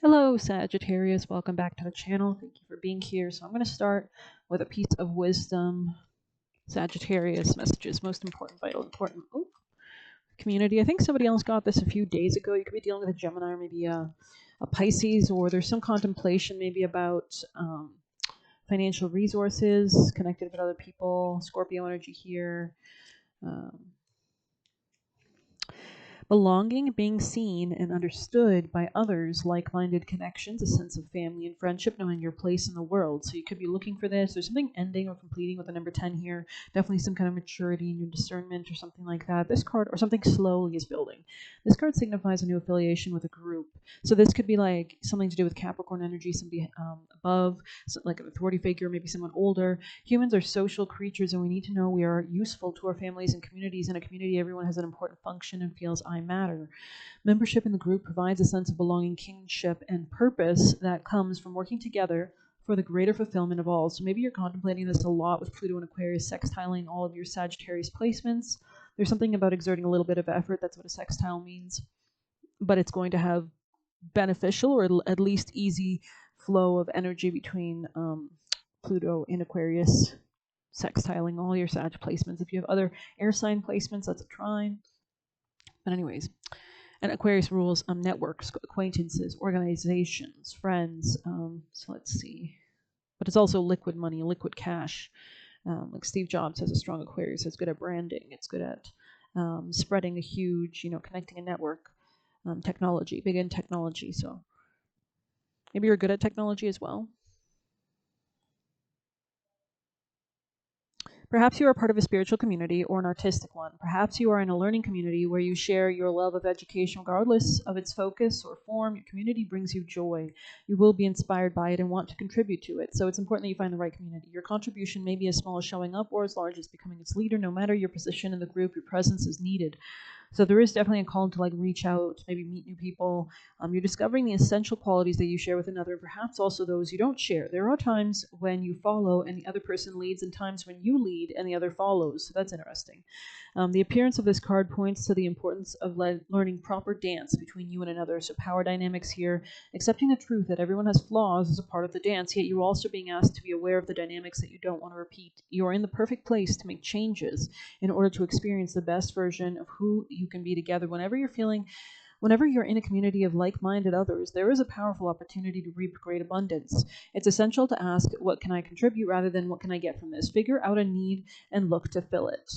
Hello, Sagittarius. Welcome back to the channel. Thank you for being here. So I'm going to start with a piece of wisdom. Sagittarius messages, most important, vital, important. Oh, community. I think somebody else got this a few days ago. You could be dealing with a Gemini or maybe a Pisces, or there's some contemplation maybe about financial resources connected with other people. Scorpio energy here. Um, Belonging, being seen and understood by others, like-minded connections, a sense of family and friendship, knowing your place in the world. So you could be looking for this. There's something ending or completing with the number 10 here. Definitely some kind of maturity in your discernment or something like that. This card, or something slowly is building. This card signifies a new affiliation with a group. So this could be like something to do with Capricorn energy, somebody above, so like an authority figure, maybe someone older. Humans are social creatures, and we need to know we are useful to our families and communities. In a community, everyone has an important function and feels I matter. Membership in the group provides a sense of belonging, kinship, and purpose that comes from working together for the greater fulfillment of all. So maybe you're contemplating this a lot with Pluto and Aquarius sextiling all of your Sagittarius placements. There's something about exerting a little bit of effort. That's what a sextile means. But it's going to have beneficial or at least easy flow of energy between Pluto and Aquarius sextiling all your Sag placements. If you have other air sign placements, that's a trine. But anyways, and Aquarius rules networks, acquaintances, organizations, friends. So let's see. But it's also liquid money, liquid cash. Like Steve Jobs has a strong Aquarius. It's good at branding. It's good at spreading a huge, connecting a network. Technology, big in technology. So maybe you're good at technology as well. Perhaps you are part of a spiritual community or an artistic one. Perhaps you are in a learning community where you share your love of education regardless of its focus or form. Your community brings you joy. You will be inspired by it and want to contribute to it. So it's important that you find the right community. Your contribution may be as small as showing up or as large as becoming its leader. No matter your position in the group, your presence is needed. So there is definitely a call to like reach out, maybe meet new people. You're discovering the essential qualities that you share with another, and perhaps also those you don't share. There are times when you follow and the other person leads, and times when you lead and the other follows. So that's interesting. The appearance of this card points to the importance of learning proper dance between you and another. So power dynamics here, accepting the truth that everyone has flaws is a part of the dance, yet you're also being asked to be aware of the dynamics that you don't want to repeat. You're in the perfect place to make changes in order to experience the best version of who you can be together. Whenever you're in a community of like-minded others, there is a powerful opportunity to reap great abundance. It's essential to ask, what can I contribute, rather than what can I get from this? Figure out a need and look to fill it.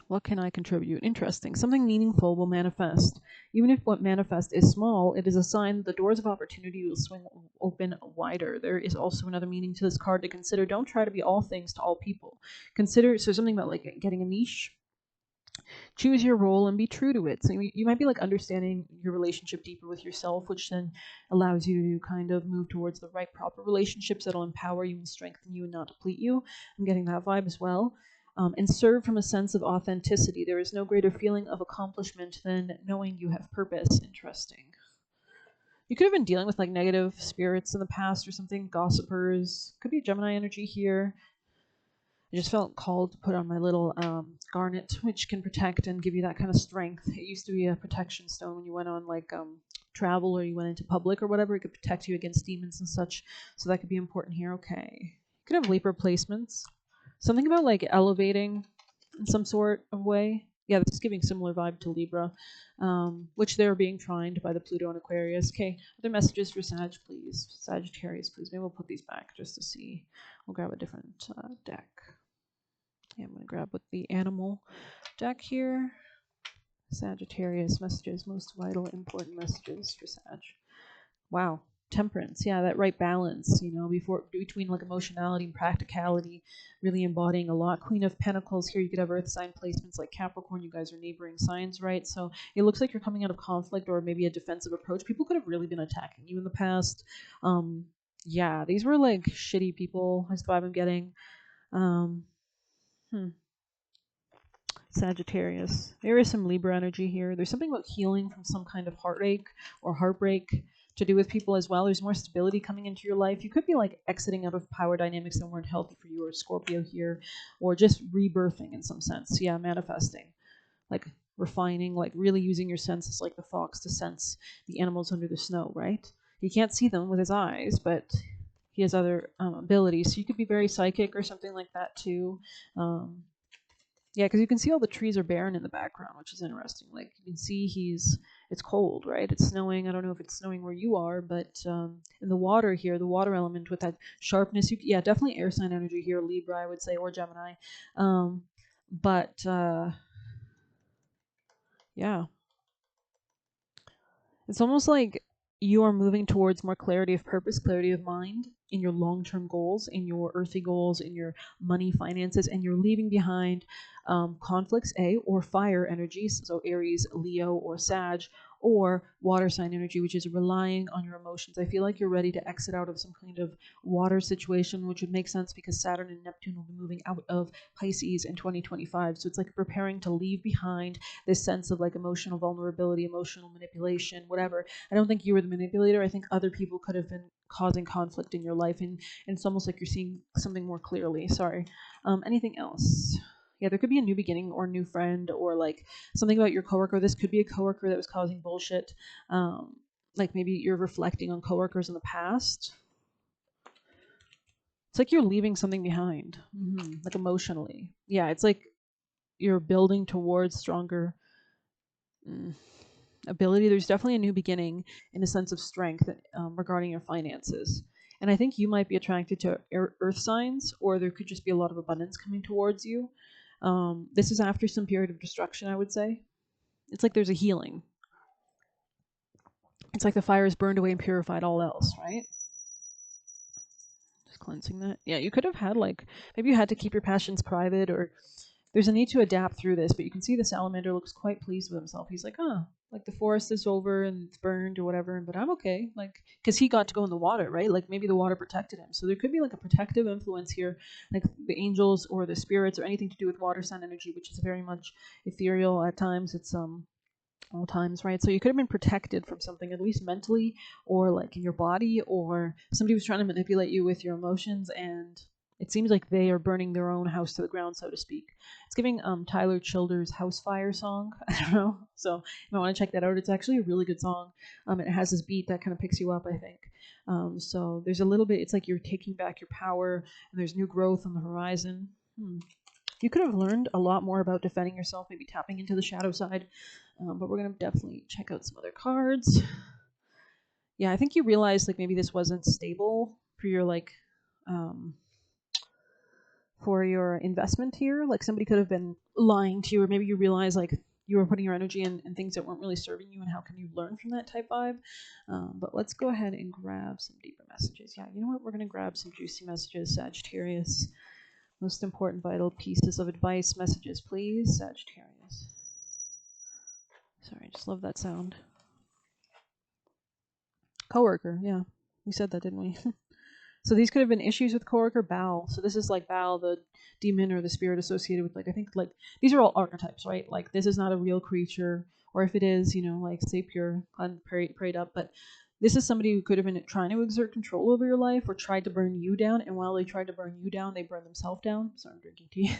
What can I contribute? Interesting. Something meaningful will manifest. Even if what manifests is small, it is a sign that the doors of opportunity will swing open wider. There is also another meaning to this card to consider. Don't try to be all things to all people. Consider, so something about like getting a niche. Choose your role and be true to it. So you might be like understanding your relationship deeper with yourself, which then allows you to kind of move towards the right proper relationships that'll empower you and strengthen you and not deplete you. I'm getting that vibe as well. And serve from a sense of authenticity. There is no greater feeling of accomplishment than knowing you have purpose. Interesting. You could have been dealing with like negative spirits in the past or something, gossipers. Could be Gemini energy here. I just felt called to put on my little garnet, which can protect and give you that kind of strength. It used to be a protection stone when you went on like travel or you went into public or whatever. It could protect you against demons and such. So that could be important here. Okay. You could have Libra placements. Something about like elevating in some sort of way. Yeah, this is giving similar vibe to Libra, which they're being trined by the Pluto and Aquarius. Okay, other messages for Sag, please. Sagittarius, please. Maybe we'll put these back just to see. We'll grab a different deck. Yeah, I'm going to grab with the animal deck here. Sagittarius messages, most vital, important messages for Sag. Wow, temperance. Yeah, that right balance, between like emotionality and practicality, really embodying a lot. Queen of Pentacles here. You could have earth sign placements like Capricorn. You guys are neighboring signs, right? So it looks like you're coming out of conflict or maybe a defensive approach. People could have really been attacking you in the past. Yeah, these were like shitty people. That's the vibe I'm getting. Sagittarius. There is some Libra energy here. There's something about healing from some kind of heartache or heartbreak to do with people as well. There's more stability coming into your life. You could be like exiting out of power dynamics that weren't healthy for you, or Scorpio here, or just rebirthing in some sense. Yeah, manifesting. Like refining, like really using your senses like the fox to sense the animals under the snow, right? He can't see them with his eyes, but he has other abilities. So you could be very psychic or something like that too. Um, yeah, because you can see all the trees are barren in the background, which is interesting. Like you can see it's cold, right? It's snowing. I don't know if it's snowing where you are, but in the water here, the water element with that sharpness, yeah, definitely air sign energy here, Libra, I would say, or Gemini. But yeah, it's almost like you are moving towards more clarity of purpose, clarity of mind in your long-term goals, in your earthly goals, in your money, finances, and you're leaving behind conflicts, or fire energies, so Aries, Leo, or Sag, or water sign energy, which is relying on your emotions. I feel like you're ready to exit out of some kind of water situation, which would make sense because Saturn and Neptune will be moving out of Pisces in 2025. So it's like preparing to leave behind this sense of like emotional vulnerability, emotional manipulation, whatever. I don't think you were the manipulator. I think other people could have been causing conflict in your life, and it's almost like you're seeing something more clearly. Sorry. Anything else? Yeah, there could be a new beginning or a new friend or like something about your coworker. This could be a coworker that was causing bullshit. Like maybe you're reflecting on coworkers in the past. It's like you're leaving something behind, like emotionally. Yeah, it's like you're building towards stronger ability. There's definitely a new beginning in a sense of strength regarding your finances. And I think you might be attracted to earth signs, or there could just be a lot of abundance coming towards you. This is after some period of destruction, I would say. It's like there's a healing. It's like the fire has burned away and purified all else, right? Just cleansing that. Yeah, you could have had like, maybe you had to keep your passions private, or there's a need to adapt through this, but you can see the salamander looks quite pleased with himself. He's like, like the forest is over and it's burned or whatever, but I'm okay. Like, because he got to go in the water, right? Like maybe the water protected him. So there could be like a protective influence here, like the angels or the spirits or anything to do with water sun energy, which is very much ethereal at times. It's all times, right? So you could have been protected from something, at least mentally, or like in your body, or somebody was trying to manipulate you with your emotions, and it seems like they are burning their own house to the ground, so to speak. It's giving Tyler Childers' House Fire song. I don't know. So you might want to check that out. It's actually a really good song. It has this beat that kind of picks you up, I think. So there's a little bit, it's like you're taking back your power, and there's new growth on the horizon. You could have learned a lot more about defending yourself, maybe tapping into the shadow side. But we're going to definitely check out some other cards. Yeah, I think you realized like maybe this wasn't stable for your for your investment here. Like somebody could have been lying to you, or maybe you realize like you were putting your energy in things that weren't really serving you, and how can you learn from that type vibe? But let's go ahead and grab some deeper messages. Yeah, you know what? We're going to grab some juicy messages, Sagittarius. Most important vital pieces of advice, messages, please, Sagittarius. Sorry, I just love that sound. Coworker, yeah. We said that, didn't we? So these could have been issues with coworker. Baal. So this is like Baal, the demon or the spirit associated with, like, I think, like, these are all archetypes, right? Like, this is not a real creature. Or if it is, you know, like, stay pure, prayed up. But this is somebody who could have been trying to exert control over your life or tried to burn you down. And while they tried to burn you down, they burned themselves down. Sorry, I'm drinking tea.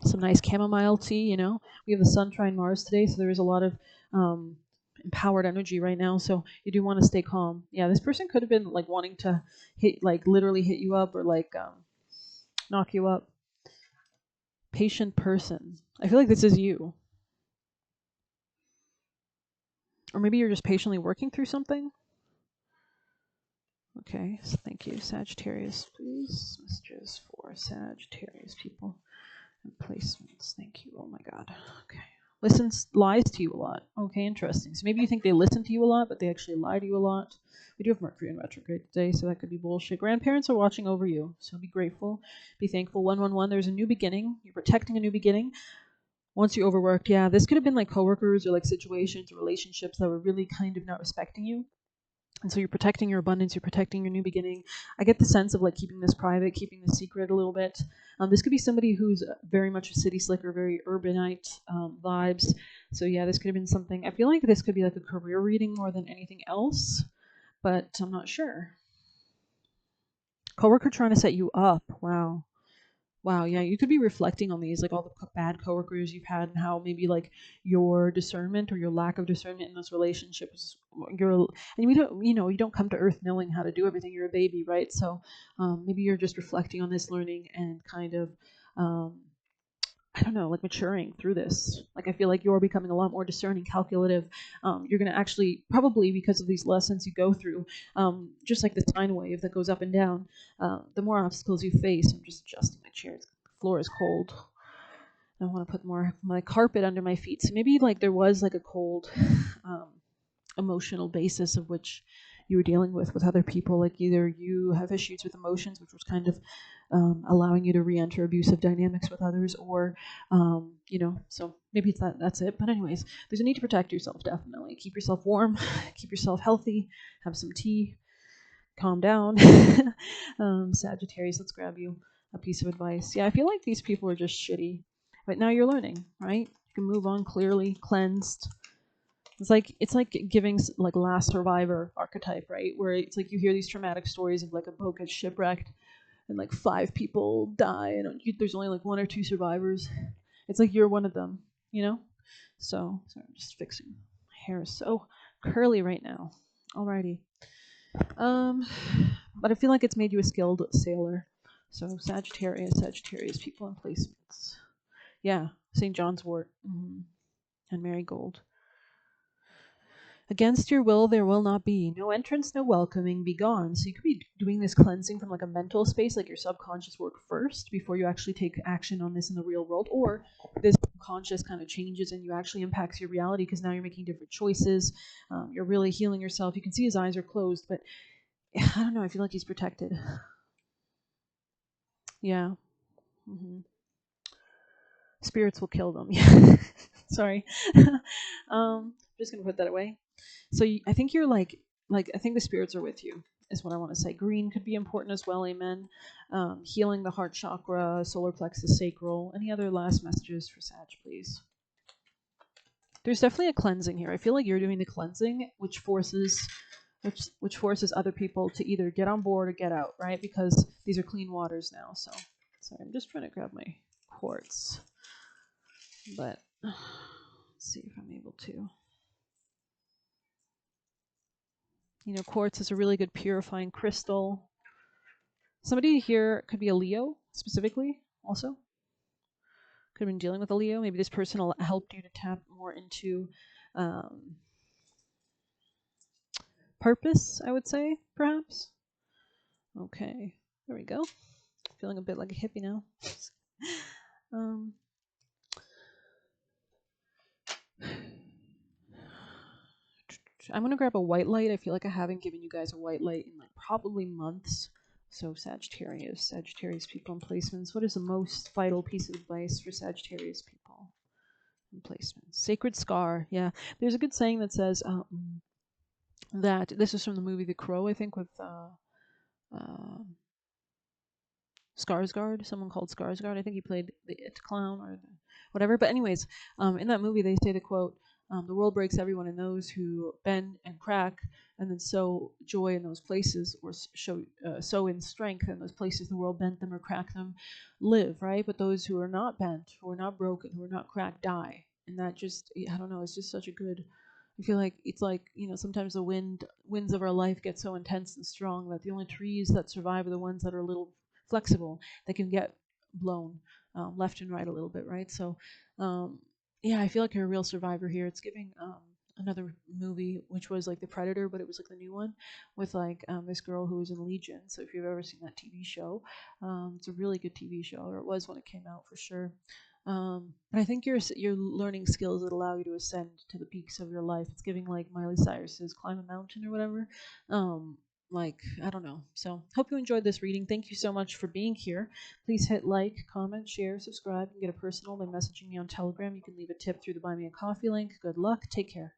Some nice chamomile tea, you know. We have the Sun trine Mars today, so there is a lot of empowered energy right now, so you do want to stay calm. Yeah, this person could have been like wanting to literally hit you up, or like knock you up. Patient person. I feel like this is you. Or maybe you're just patiently working through something. Okay, so thank you. Sagittarius, please. Messages for Sagittarius people and placements. Thank you. Oh my god. Okay. Lies to you a lot. Okay, interesting. So maybe you think they listen to you a lot, but they actually lie to you a lot. We do have Mercury in retrograde today, so that could be bullshit. Grandparents are watching over you, so be grateful, be thankful. 111, there's a new beginning. You're protecting a new beginning. Once you overworked, yeah, this could have been like coworkers or like situations or relationships that were really kind of not respecting you. And so you're protecting your abundance, you're protecting your new beginning. I get the sense of like keeping this private, keeping this secret a little bit. This could be somebody who's very much a city slicker, very urbanite vibes. So yeah, this could have been something. I feel like this could be like a career reading more than anything else, but I'm not sure. Coworker trying to set you up. Wow. Wow, yeah, you could be reflecting on these, like all the bad coworkers you've had, and how maybe like your discernment or your lack of discernment in those relationships, and we don't, you don't come to Earth knowing how to do everything. You're a baby, right? So maybe you're just reflecting on this learning and kind of, um, I don't know, like maturing through this. Like I feel like you're becoming a lot more discerning, calculative. You're going to actually probably because of these lessons you go through, just like the sine wave that goes up and down. The more obstacles you face, I'm just adjusting my chair. The floor is cold. I want to put more my carpet under my feet. So maybe like there was like a cold um, emotional basis of which you were dealing with other people. Like either you have issues with emotions, which was kind of allowing you to re-enter abusive dynamics with others, or so maybe it's that's it. But anyways, there's a need to protect yourself. Definitely keep yourself warm, keep yourself healthy, have some tea, calm down. Sagittarius, let's grab you a piece of advice. Yeah, I feel like these people are just shitty, but now you're learning, right? You can move on clearly, cleansed. It's like giving like last survivor archetype, right? Where it's like you hear these traumatic stories of like a boat gets shipwrecked and like 5 people die and there's only like 1 or 2 survivors. It's like you're one of them, you know. So sorry, I'm just fixing. My hair is so curly right now. Alrighty. Um, but I feel like it's made you a skilled sailor. So Sagittarius people and placements. Yeah, St. John's Wort and Marigold. Against your will there will not be. No entrance, no welcoming, be gone. So you could be doing this cleansing from like a mental space, like your subconscious work first, before you actually take action on this in the real world. Or this conscious kind of changes and you actually impacts your reality because now you're making different choices. You're really healing yourself. You can see his eyes are closed, but I don't know. I feel like he's protected. Yeah. Spirits will kill them. Sorry. I'm just gonna put that away. So I think you're like I think the spirits are with you. Is what I want to say. Green could be important as well. Amen. Healing the heart chakra, solar plexus, sacral. Any other last messages for Sag, please? There's definitely a cleansing here. I feel like you're doing the cleansing, which forces other people to either get on board or get out, right? Because these are clean waters now. So sorry, I'm just trying to grab my quartz. But let's see if I'm able to. Quartz is a really good purifying crystal. Somebody here could be a Leo specifically, also. Could have been dealing with a Leo. Maybe this person helped you to tap more into purpose, I would say, perhaps. Okay, there we go. Feeling a bit like a hippie now. I'm going to grab a white light. I feel like I haven't given you guys a white light in like probably months. So Sagittarius people and placements. What is the most vital piece of advice for Sagittarius people and placements? Sacred scar. Yeah, there's a good saying that says that this is from the movie The Crow, I think, with Skarsgård, someone called Skarsgård. I think he played the It clown or whatever. But anyways, in that movie they say the quote, "The world breaks everyone, and those who bend and crack, and then sow joy in those places, or sow in strength in those places the world bent them or cracked them, live." Right? But those who are not bent, who are not broken, who are not cracked, die. And that just, I don't know, it's just such a good. I feel like it's like sometimes the winds of our life get so intense and strong that the only trees that survive are the ones that are a little flexible, that can get blown left and right a little bit, right? So, yeah, I feel like you're a real survivor here. It's giving another movie, which was like The Predator, but it was like the new one with like this girl who was in Legion. So if you've ever seen that TV show, it's a really good TV show, or it was when it came out for sure. But I think you're learning skills that allow you to ascend to the peaks of your life. It's giving like Miley Cyrus's "Climb a Mountain" or whatever. Like, I don't know. So hope you enjoyed this reading. Thank you so much for being here. Please hit like, comment, share, subscribe. You can get a personal by messaging me on Telegram. You can leave a tip through the Buy Me a Coffee link. Good luck. Take care.